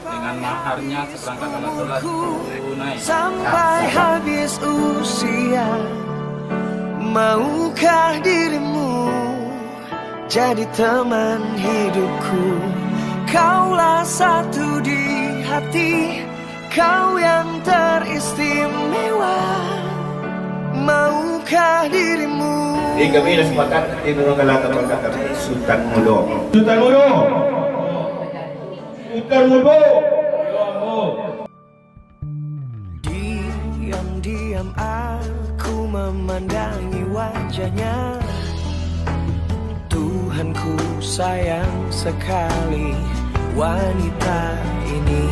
dengan maharnya seperangkat alat sholat tunai. Sampai habis usia, maukah dirimu jadi teman hidupku? Kaulah satu di hati, kau yang teristimewa. Maukah dirimu? Di kami sepakat tinurun kalata berkata Sultan Mudo. Sultan Mudo. Sultan Mudo. Diam-diam aku memandangi wajahnya. Tuhanku sayang sekali wanita ini.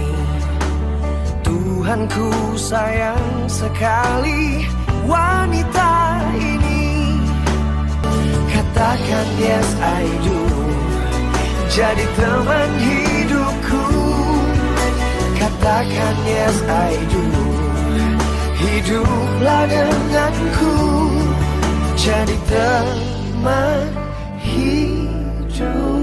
Tuhanku sayang sekali wanita ini. Katakan yes I do, jadi teman hidupku. Katakan yes I do, hiduplah denganku, jadi teman hidup.